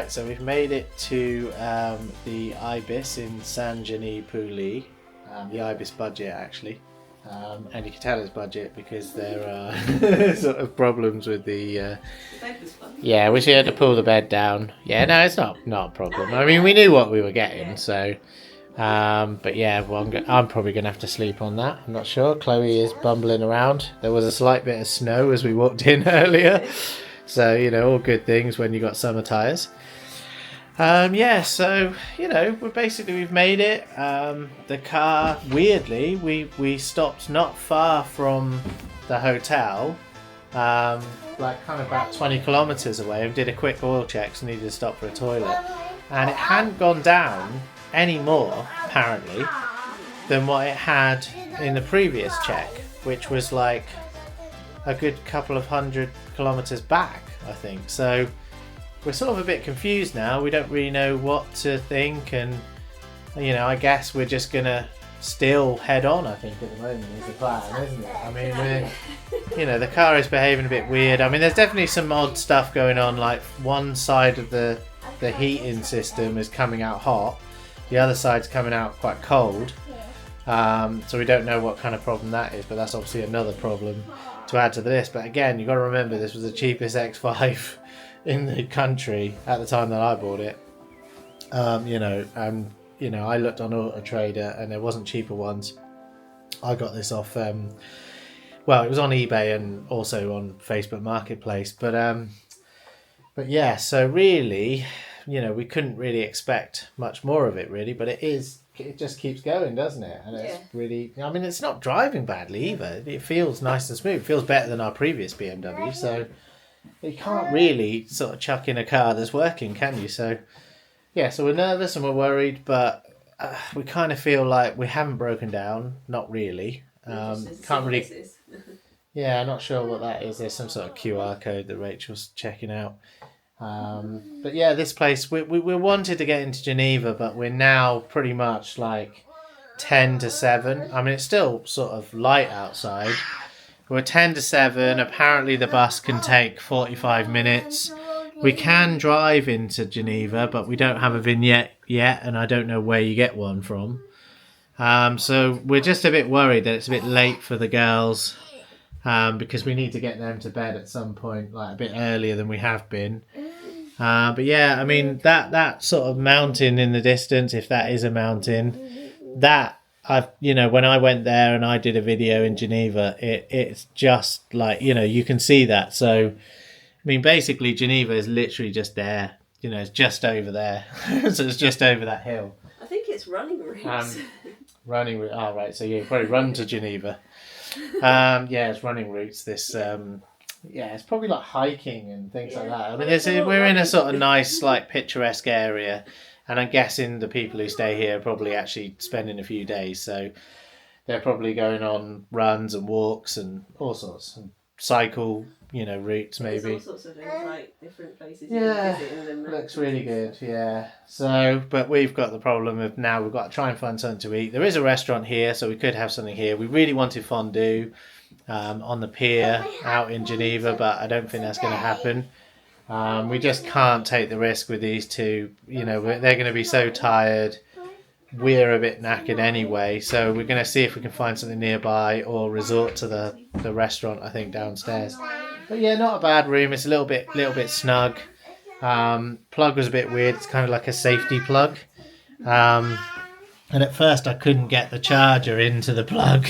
Right, so we've made it to the Ibis in Saint-Genis-Pouilly, the Ibis budget actually, and you can tell it's budget because there are sort of problems with the. Yeah, we had to pull the bed down. Yeah, no, it's not a problem. I mean, we knew what we were getting, so. But yeah, well, I'm probably going to have to sleep on that. I'm not sure. Chloe is bumbling around. There was a slight bit of snow as we walked in earlier. So, you know, all good things when you got summer tyres. Yeah, so, you know, we've made it. The car, weirdly, we stopped not far from the hotel, like kind of about 20 kilometres away, and did a quick oil check, so needed to stop for a toilet. And it hadn't gone down any more, apparently, than what it had in the previous check, which was like a good couple of 100 kilometres back, I think. So we're sort of a bit confused now. We don't really know what to think, and you know, I guess we're just gonna still head on. I think at the moment is the plan, isn't it? I mean, we're, you know, the car is behaving a bit weird. I mean, there's definitely some odd stuff going on. Like one side of the heating system is coming out hot, the other side's coming out quite cold. So we don't know what kind of problem that is, but that's obviously another problem to add to the list. But again, you've got to remember this was the cheapest X5 in the country at the time that I bought it. You know, I looked on Auto Trader and there wasn't cheaper ones. I got this off, well, it was on eBay and also on Facebook Marketplace. But yeah, so really, you know, we couldn't really expect much more of it, really. But it just keeps going, doesn't it? And it's really, I mean, it's not driving badly either. It feels nice and smooth. It feels better than our previous BMW. So you can't really sort of chuck in a car that's working, can you? So yeah, so we're nervous and we're worried, but we kind of feel like we haven't broken down. Not really. Can't really. Yeah, I'm not sure what that is. There's some sort of QR code that Rachel's checking out. But yeah, this place, we wanted to get into Geneva, but we're now pretty much like 10 to 7. I mean, it's still sort of light outside. We're 10 to 7. Apparently the bus can take 45 minutes. We can drive into Geneva, but we don't have a vignette yet, and I don't know where you get one from. So we're just a bit worried that it's a bit late for the girls, because we need to get them to bed at some point, like a bit earlier than we have been. But yeah, I mean, that sort of mountain in the distance, if that is a mountain, that you know, when I went there and I did a video in Geneva, it's just like, you know, you can see that. So, I mean, basically Geneva is literally just there, you know, it's just over there. So it's just over that hill. I think it's running routes. Running route. Oh, right. So you probably run to Geneva. Yeah, it's running routes. This, yeah, it's probably like hiking and things like that. I mean, we're in a sort of nice, like picturesque area, and I'm guessing the people who stay here are probably actually spending a few days, so they're probably going on runs and walks and all sorts, and cycle, you know, routes maybe. There's all sorts of things, like different places. Yeah, you can visit in the looks really good. Yeah. So, but we've got the problem of now we've got to try and find something to eat. There is a restaurant here, so we could have something here. We really wanted fondue on the pier out in Geneva, but I don't think that's going to happen. We just can't take the risk with these two. You know, they're going to be so tired. We're a bit knackered anyway, so we're going to see if we can find something nearby or resort to the restaurant, I think, downstairs. But yeah, not a bad room. It's a little bit snug. Plug was a bit weird. It's kind of like a safety plug. And at first I couldn't get the charger into the plug,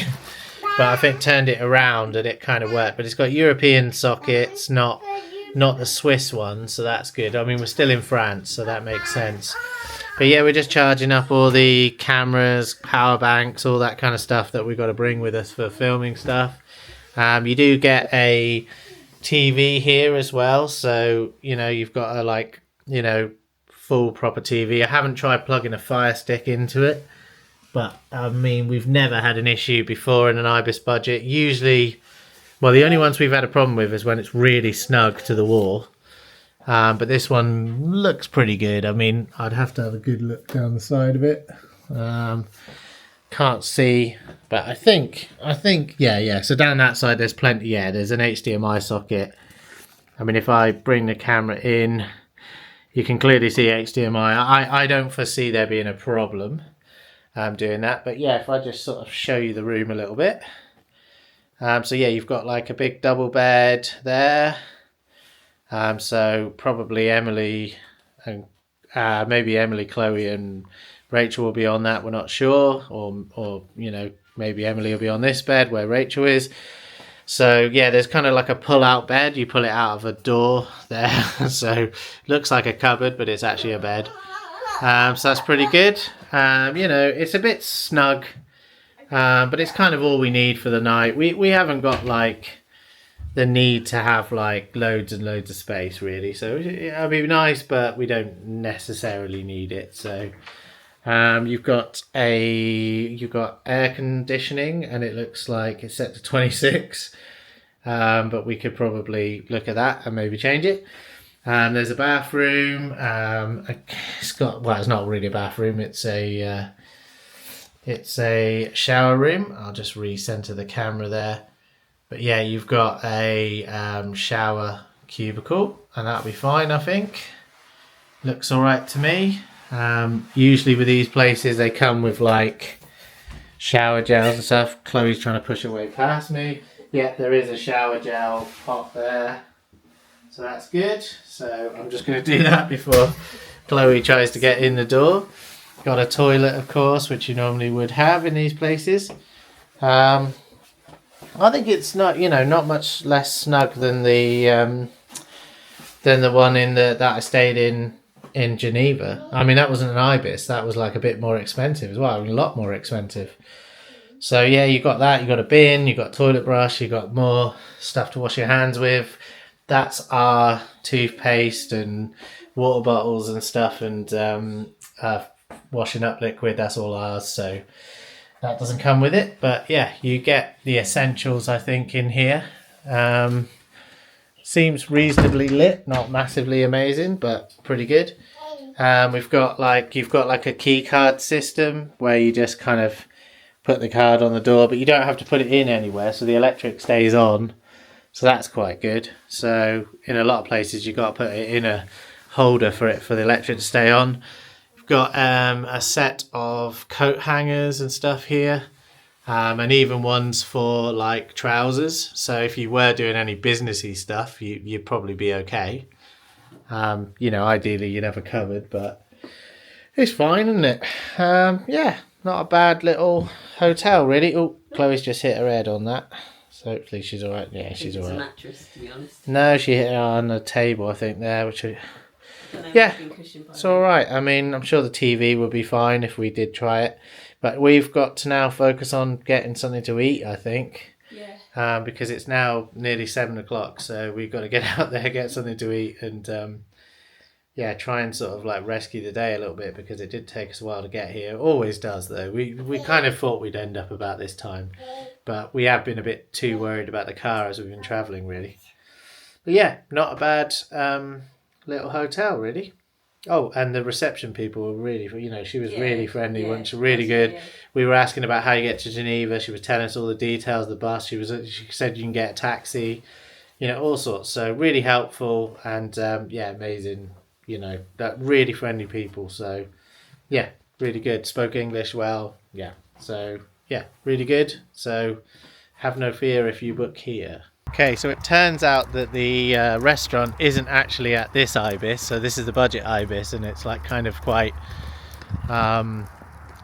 but I think turned it around and it kind of worked. But it's got European sockets, not the Swiss one, so that's good. I mean, we're still in France, so that makes sense. But yeah, we're just charging up all the cameras, power banks, all that kind of stuff that we've got to bring with us for filming stuff. You do get a TV here as well, so you know, you've got a, like, you know, full proper TV. I haven't tried plugging a Fire Stick into it, but I mean, we've never had an issue before in an Ibis budget. Usually, well, the only ones we've had a problem with is when it's really snug to the wall. But this one looks pretty good. I mean, I'd have to have a good look down the side of it. Can't see, but I think, yeah. So down that side, there's plenty. Yeah, there's an HDMI socket. I mean, if I bring the camera in, you can clearly see HDMI. I don't foresee there being a problem doing that. But yeah, if I just sort of show you the room a little bit. So yeah, you've got like a big double bed there. So probably Emily and maybe Emily, Chloe and Rachel will be on that. We're not sure. Or you know, maybe Emily will be on this bed where Rachel is. So yeah, there's kind of like a pull-out bed. You pull it out of a door there. So looks like a cupboard, but it's actually a bed. So that's pretty good. You know, it's a bit snug, but it's kind of all we need for the night. We haven't got like the need to have like loads and loads of space really. So it'll be nice, but we don't necessarily need it. So you've got air conditioning, and it looks like it's set to 26. But we could probably look at that and maybe change it. There's a bathroom. It's not really a bathroom. It's a shower room. I'll just recenter the camera there. But yeah, you've got a shower cubicle, and that'll be fine, I think. Looks all right to me. Usually with these places, they come with like shower gels and stuff. Chloe's trying to push away past me. Yeah, there is a shower gel pot there. So that's good. So I'm just going to do that before Chloe tries to get in the door. Got a toilet, of course, which you normally would have in these places. I think it's not much less snug than the one that I stayed in Geneva. I mean, that wasn't an Ibis. That was like a bit more expensive as well. A lot more expensive. So yeah, you got that. You got a bin. You got a toilet brush. You got more stuff to wash your hands with. That's our toothpaste and water bottles and stuff, and washing up liquid. That's all ours. So that doesn't come with it. But yeah, you get the essentials, I think, in here. Seems reasonably lit, not massively amazing, but pretty good. You've got like a key card system where you just kind of put the card on the door, but you don't have to put it in anywhere, so the electric stays on. So that's quite good. So in a lot of places, you've got to put it in a holder for the electric to stay on. You've got a set of coat hangers and stuff here, and even ones for like trousers. So if you were doing any businessy stuff, you'd probably be okay. Ideally you'd have a cupboard, but it's fine, isn't it? Yeah, not a bad little hotel, really. Oh, Chloe's just hit her head on that. So hopefully she's all right. Yeah, she's all right. It's a mattress, to be honest. No, she hit it on a table, I think, there, yeah, it's all right. I mean, I'm sure the TV would be fine if we did try it. But we've got to now focus on getting something to eat, I think. Yeah. Because it's now nearly 7 o'clock, so we've got to get out there, get something to eat, and try and sort of like rescue the day a little bit, because it did take us a while to get here. It always does, though. We kind of thought we'd end up about this time, but we have been a bit too worried about the car as we've been travelling, really. But yeah, not a bad little hotel, really. Oh, and the reception people were really, she was really friendly, wasn't she? Really good. Yeah. We were asking about how you get to Geneva. She was telling us all the details of the bus. She said you can get a taxi, all sorts. So really helpful, and amazing. Really friendly people. So yeah, really good. Spoke English well. Yeah. So yeah, really good. So have no fear if you book here. Okay, so it turns out that the restaurant isn't actually at this Ibis, so this is the budget Ibis, and it's like kind of quite,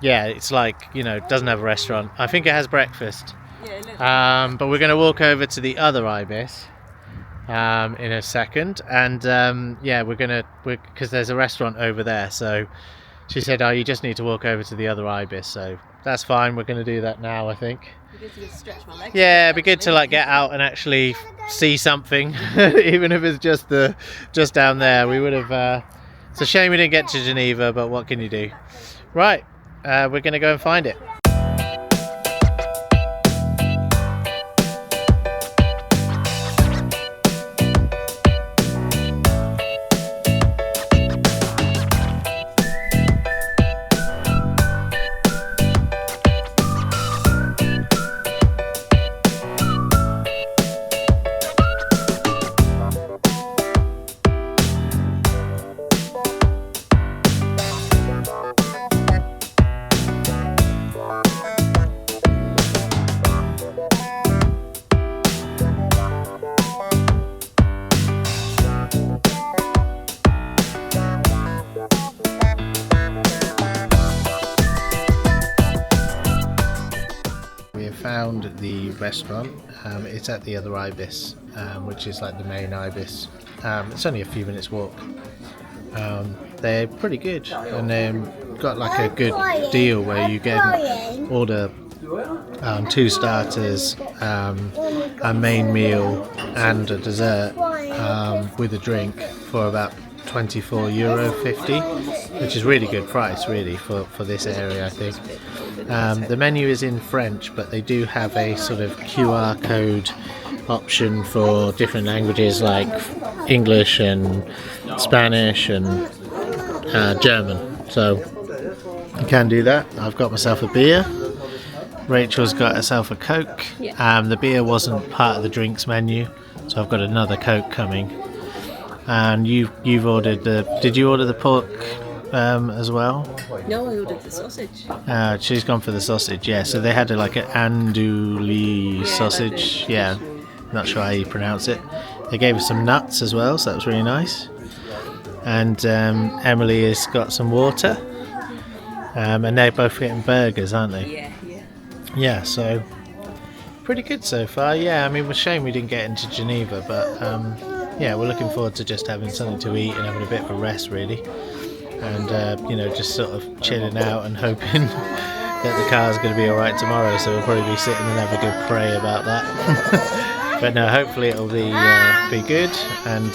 it's like, doesn't have a restaurant. I think it has breakfast, but we're going to walk over to the other Ibis in a second, and because there's a restaurant over there, so she said, you just need to walk over to the other Ibis, so that's fine. We're going to do that now, I think. It'd be good to stretch my legs. Yeah, it'd be good to like get out and actually see something, even if it's just down there. We would have. It's a shame we didn't get to Geneva, but what can you do? Right, we're going to go and find it. around the restaurant. It's at the other Ibis, which is like the main Ibis. It's only a few minutes walk. They're pretty good, and they've got like a good deal where you can order 2 starters, a main meal and a dessert with a drink for about €24.50, which is really good price really for this area, I think. The menu is in French, but they do have a sort of QR code option for different languages like English and Spanish and German, so you can do that. I've got myself a beer. Rachel's got herself a Coke. The beer wasn't part of the drinks menu, so I've got another Coke coming. And you've ordered did you order the pork as well? No, I ordered the sausage. She's gone for the sausage, yeah. So they had like an andouille sausage, yeah. Not sure how you pronounce it. They gave us some nuts as well, so that was really nice. And Emily has got some water. And they're both getting burgers, aren't they? Yeah. Yeah, so pretty good so far. Yeah, I mean, it was a shame we didn't get into Geneva, but yeah, we're looking forward to just having something to eat and having a bit of a rest, really. And just sort of chilling out and hoping that the car's going to be alright tomorrow, so we'll probably be sitting and have a good pray about that. But no, hopefully it'll be good. And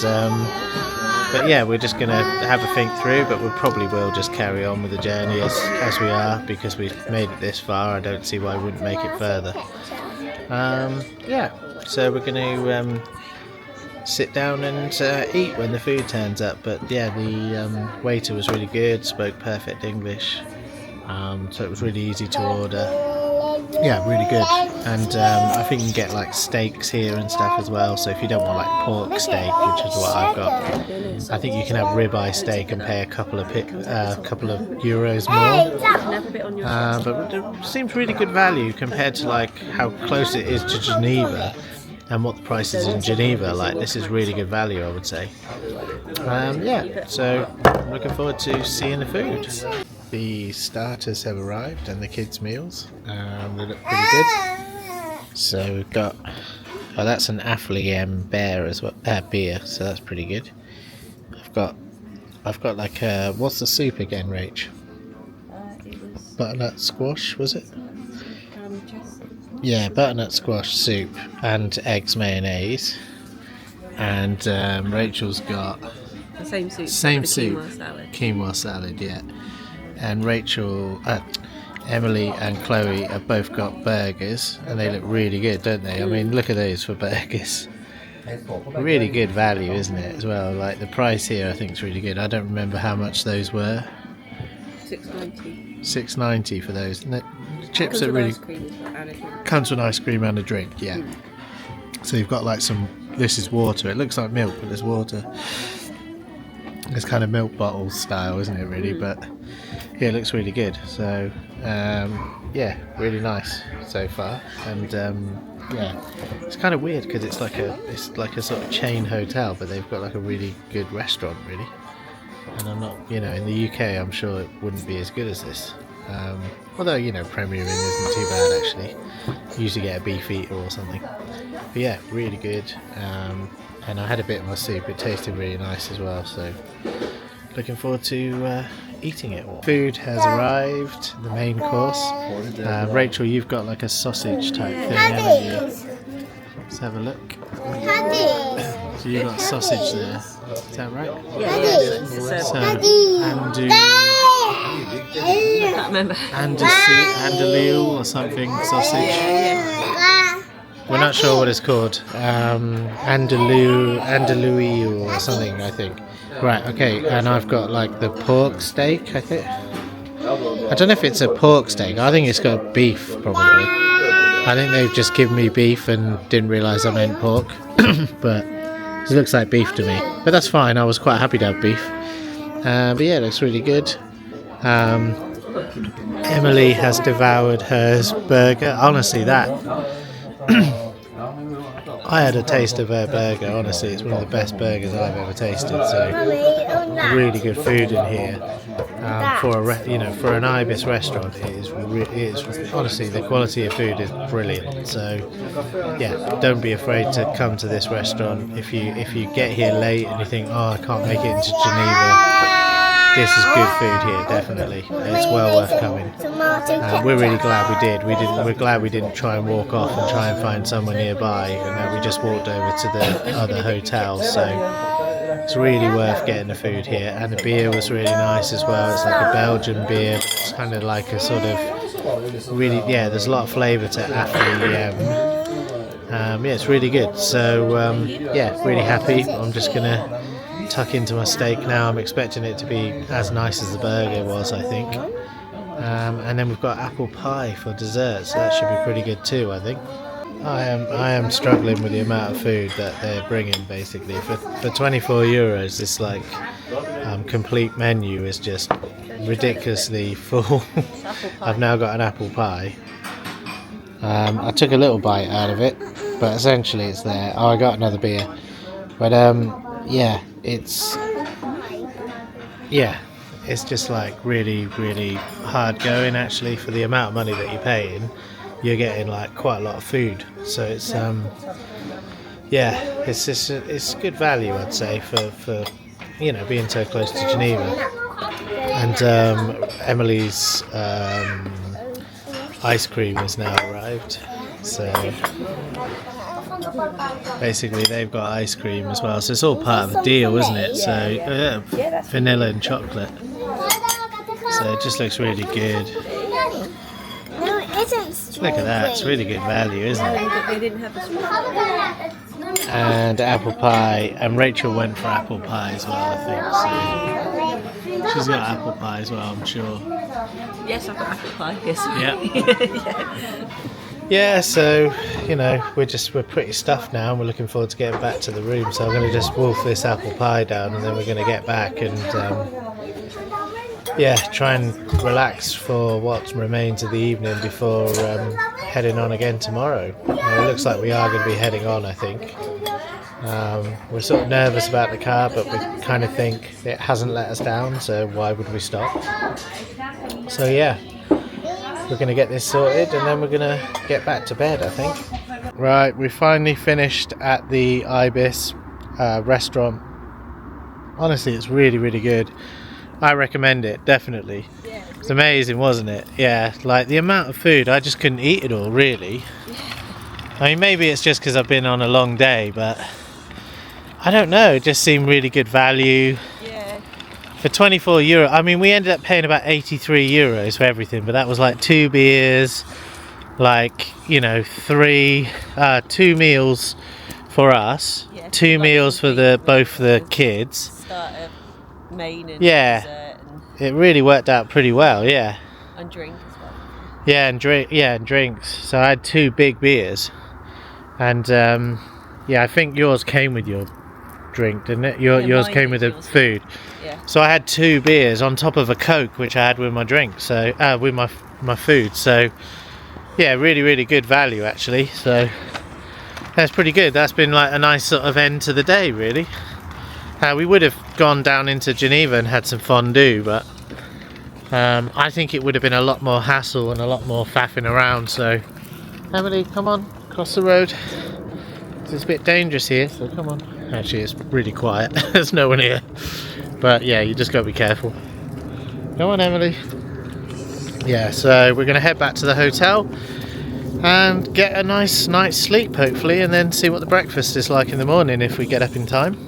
but yeah, we're just going to have a think through, but we probably will just carry on with the journey as we are, because we've made it this far. I don't see why we wouldn't make it further. Yeah, so we're going to sit down and eat when the food turns up. But yeah, the waiter was really good, spoke perfect English, so it was really easy to order. Yeah, really good. And I think you can get like steaks here and stuff as well, so if you don't want like pork steak, which is what I've got, I think you can have ribeye steak and pay a couple of euros more. But it seems really good value compared to like how close it is to Geneva and what the price is in Geneva. Like, this is really good value, I would say. Yeah, so I'm looking forward to seeing the food. The starters have arrived and the kids' meals. They look pretty good. So we've got, that's an Affligem beer as well, beer. So that's pretty good. I've got like what's the soup again, Rach? It was Butternut squash, was it? Yeah, butternut squash soup and eggs mayonnaise. And Rachel's got the same soup. Quinoa salad, yeah. And Emily and Chloe have both got burgers, and they look really good, don't they? I mean, look at those for burgers. Really good value, isn't it, as well? Like, the price here I think is really good. I don't remember how much those were. $6.90 for those. And the chips are really... Comes with ice cream and a drink, yeah. So you've got like this is water. It looks like milk, but there's water. It's kind of milk bottle style, isn't it, really? But yeah, it looks really good. So yeah, really nice so far. And yeah, it's kind of weird because it's like a sort of chain hotel, but they've got like a really good restaurant, really. And I'm not, in the UK, I'm sure it wouldn't be as good as this. Although, Premier Inn isn't too bad, actually. You usually get a beef eater or something. But yeah, really good. And I had a bit of my soup. It tasted really nice as well. So looking forward to eating it all. Food has arrived, the main course. Rachel, you've got like a sausage type thing, haven't you? Let's have a look. So you've got a sausage there. Is that right? Yeah. So, I can't remember. Andalou or something sausage. We're not sure what it's called. Andalou or something, I think. Right, okay, and I've got like the pork steak, I think. I don't know if it's a pork steak. I think it's got beef, probably. I think they've just given me beef and didn't realise I meant pork. But it looks like beef to me. But that's fine, I was quite happy to have beef. But yeah, it looks really good. Emily has devoured hers burger. Honestly, that I had a taste of her burger. Honestly, it's one of the best burgers I've ever tasted. So really good food in here. For for an Ibis restaurant, it is honestly, the quality of food is brilliant. So yeah, don't be afraid to come to this restaurant. If you get here late and you think, oh, I can't make it into Geneva, this is good food here, definitely. It's well worth coming. We're really glad we did. We're glad we didn't try and walk off and try and find somewhere nearby, and then we just walked over to the other hotels. So it's really worth getting the food here, and the beer was really nice as well. It's like a Belgian beer. It's kind of like a sort of really, yeah, there's a lot of flavour to Afri. Yeah, it's really good. So yeah, really happy. I'm just gonna tuck into my steak now. I'm expecting it to be as nice as the burger was, I think. And then we've got apple pie for dessert, so that should be pretty good too, I think. I am struggling with the amount of food that they're bringing. Basically, for 24 euros, this like complete menu is just ridiculously full. I've now got an apple pie. I took a little bite out of it, but essentially it's there. Oh, I got another beer, but yeah, it's just like really, really hard going. Actually, for the amount of money that you're paying, you're getting like quite a lot of food. So it's it's good value, I'd say, for being so close to Geneva. And Emily's ice cream has now arrived. So basically they've got ice cream as well, so it's all part of the deal, isn't it? So vanilla and chocolate, so it just looks really good. No, it isn't. Look at that, it's really good value, isn't it? They didn't have the And apple pie, and Rachel went for apple pie as well, I think. So she's got apple pie as well, I'm sure. Yes, I've got apple pie. Yes. Yeah. Yeah, so we're pretty stuffed now, and we're looking forward to getting back to the room. So I'm going to just wolf this apple pie down, and then we're going to get back and try and relax for what remains of the evening before heading on again tomorrow. It looks like we are going to be heading on, I think. We're sort of nervous about the car, but we kind of think it hasn't let us down, so why would we stop? So yeah, we're going to get this sorted, and then we're going to get back to bed, I think. Right, we finally finished at the Ibis restaurant. Honestly, it's really, really good. I recommend it, definitely. It's amazing, wasn't it? Yeah, like the amount of food, I just couldn't eat it all, really. I mean, maybe it's just because I've been on a long day, but I don't know, it just seemed really good value. Yeah. For 24 euro, I mean, we ended up paying about 83 euros for everything, but that was like 2 beers, like, 2 meals for us, Yeah, 2 like meals for both the kids. Starter, main, and Yeah. dessert, It really worked out pretty well, yeah. and drink as well. Yeah, and drinks. So I had 2 big beers, and I think yours came with your drink, didn't it? Yours mine came with did, the yours food. Yeah. So I had 2 beers on top of a Coke, which I had with my drink. So with my food. So yeah, really, really good value actually. So that's pretty good. That's been like a nice sort of end to the day, really. We would have gone down into Geneva and had some fondue, but I think it would have been a lot more hassle and a lot more faffing around. So Emily, come on, cross the road. It's a bit dangerous here, so come on. Actually, it's really quiet. There's no one here. But yeah, you just got to be careful. Come on, Emily. Yeah, so we're going to head back to the hotel and get a nice night's sleep, hopefully, and then see what the breakfast is like in the morning if we get up in time.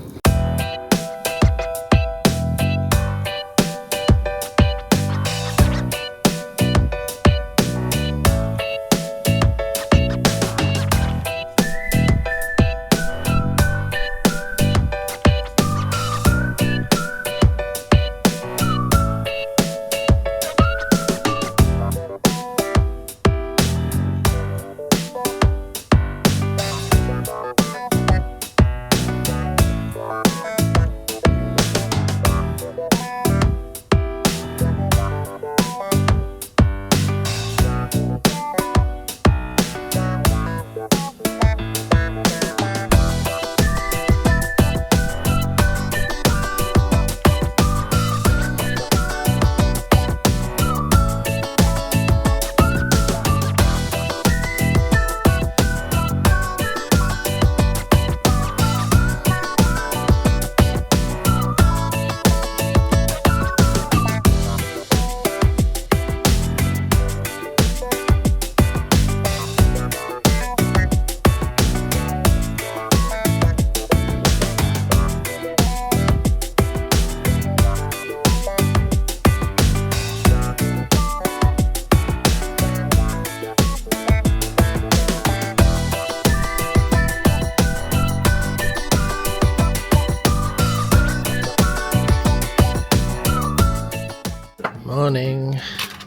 Morning.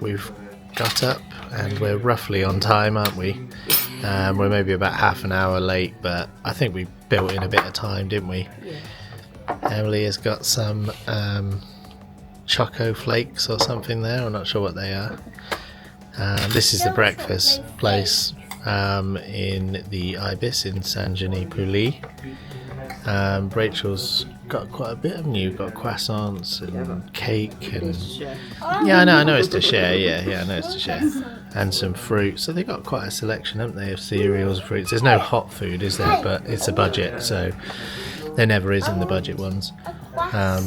We've got up and we're roughly on time, aren't we? We're maybe about half an hour late, but I think we built in a bit of time, didn't we? Yeah. Emily has got some choco flakes or something there. I'm not sure what they are. This is the breakfast place in the Ibis in Saint-Genis-Pouilly. Rachel's got quite a bit, haven't you? Got croissants and cake and yeah, I know it's to share. Yeah, I know it's to share, and some fruit. So they got quite a selection, haven't they, of cereals, fruits. There's no hot food, is there? But it's a budget, so there never is in the budget ones,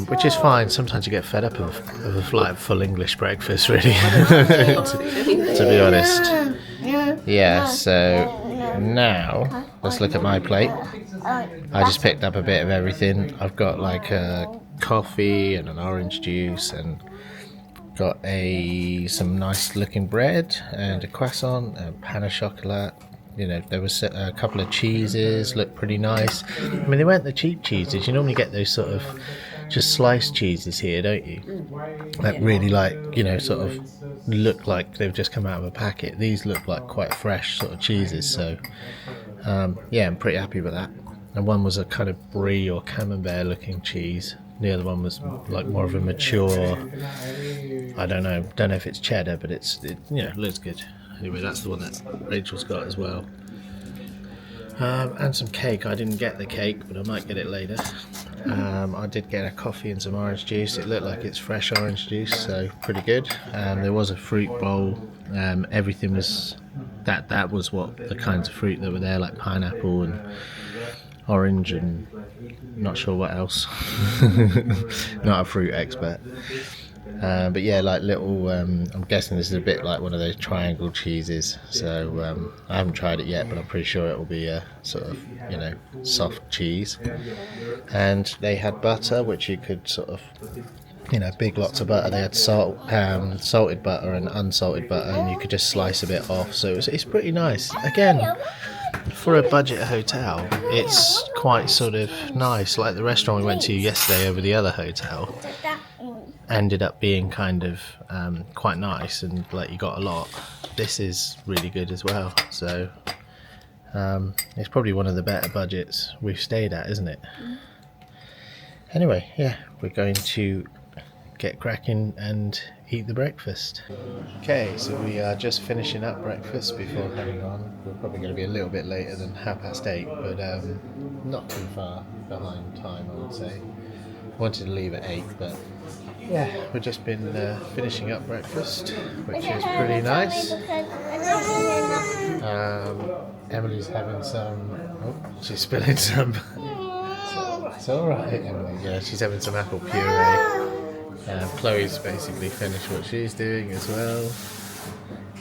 which is fine. Sometimes you get fed up of a full English breakfast, really. to be honest. Yeah. So now let's look at my plate. I just picked up a bit of everything. I've got like a coffee and an orange juice, and got some nice looking bread and a croissant, a pan au chocolat. You know, there was a couple of cheeses, looked pretty nice. I mean, they weren't the cheap cheeses. You normally get those sort of just sliced cheeses here, don't you? That really, like, you know, sort of look like they've just come out of a packet. These look like quite fresh sort of cheeses. So yeah, I'm pretty happy with that. And one was a kind of brie or camembert looking cheese. The other one was like more of a mature, I don't know if it's cheddar, but it looks good. Anyway, that's the one that Rachel's got as well. And some cake. I didn't get the cake, but I might get it later. I did get a coffee and some orange juice. It looked like it's fresh orange juice, so pretty good. There was a fruit bowl. Everything was that was what the kinds of fruit that were there, like pineapple and orange and not sure what else. Not a fruit expert. But yeah, like little, I'm guessing this is a bit like one of those triangle cheeses. So I haven't tried it yet, but I'm pretty sure it will be a sort of, you know, soft cheese. And they had butter, which you could sort of, you know, big lots of butter. They had salted butter and unsalted butter, and you could just slice a bit off. So it's pretty nice. Again, for a budget hotel, it's quite sort of nice. Like the restaurant we went to yesterday over the other hotel ended up being kind of quite nice, and like you got a lot. This is really good as well. So it's probably one of the better budgets we've stayed at, isn't it? Anyway, yeah, we're going to get cracking and eat the breakfast. Okay, so we are just finishing up breakfast before heading on. We're probably going to be a little bit later than 8:30, but not too far behind time, I would say. Wanted to leave at 8, but yeah, we've just been finishing up breakfast, which is pretty nice. Emily's having some. Oh, she's spilling some. It's all right, Emily. Yeah, she's having some apple puree. Chloe's basically finished what she's doing as well.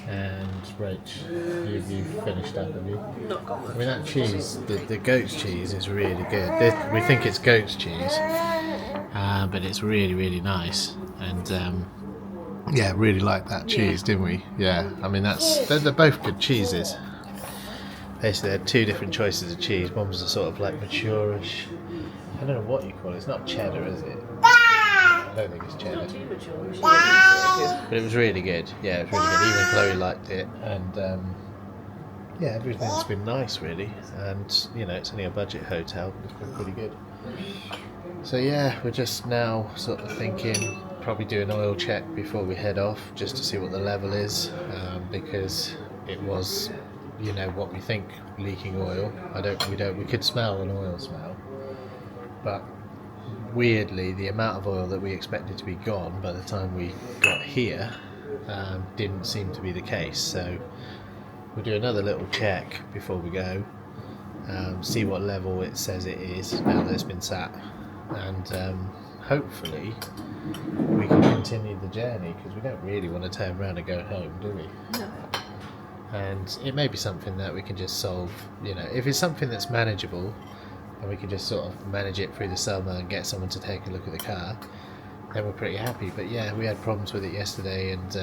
And Rach, you've finished up, have you? Not got much. I mean, that cheese, the goat's cheese is really good. We think it's goat's cheese, but it's really, really nice. And yeah, really like that cheese, didn't we? Yeah, I mean, they're both good cheeses. Basically, they had two different choices of cheese. One was a sort of like mature-ish, I don't know what you call it. It's not cheddar, is it? I don't think it's cheddar. But it was really good. Yeah, it was really good. Even Chloe liked it. And yeah, everything's been nice, really. And, you know, it's only a budget hotel, but it's been pretty good. So yeah, we're just now sort of thinking, probably do an oil check before we head off, just to see what the level is, because it was, you know, what we think, leaking oil. We could smell an oil smell, but weirdly, the amount of oil that we expected to be gone by the time we got here didn't seem to be the case. So we'll do another little check before we go, see what level it says it is now that it's been sat, and hopefully we can continue the journey, because we don't really want to turn around and go home, do we? No. And it may be something that we can just solve, you know, if it's something that's manageable and we can just sort of manage it through the summer and get someone to take a look at the car, then we're pretty happy. But yeah, we had problems with it yesterday, and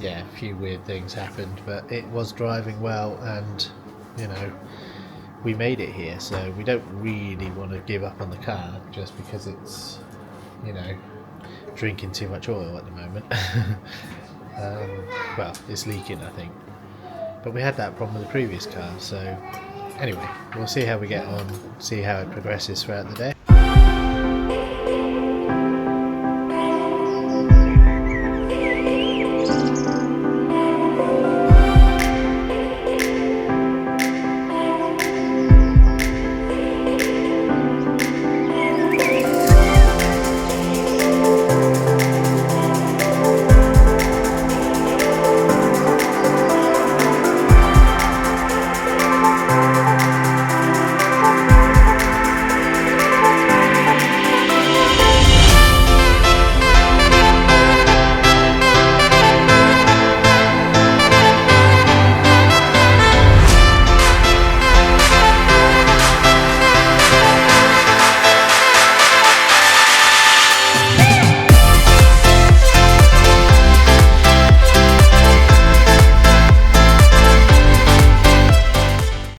yeah, a few weird things happened, but it was driving well, and you know, we made it here, so we don't really want to give up on the car just because it's, you know, drinking too much oil at the moment. Well, it's leaking, I think. But we had that problem with the previous car, so anyway, we'll see how we get on, see how it progresses throughout the day.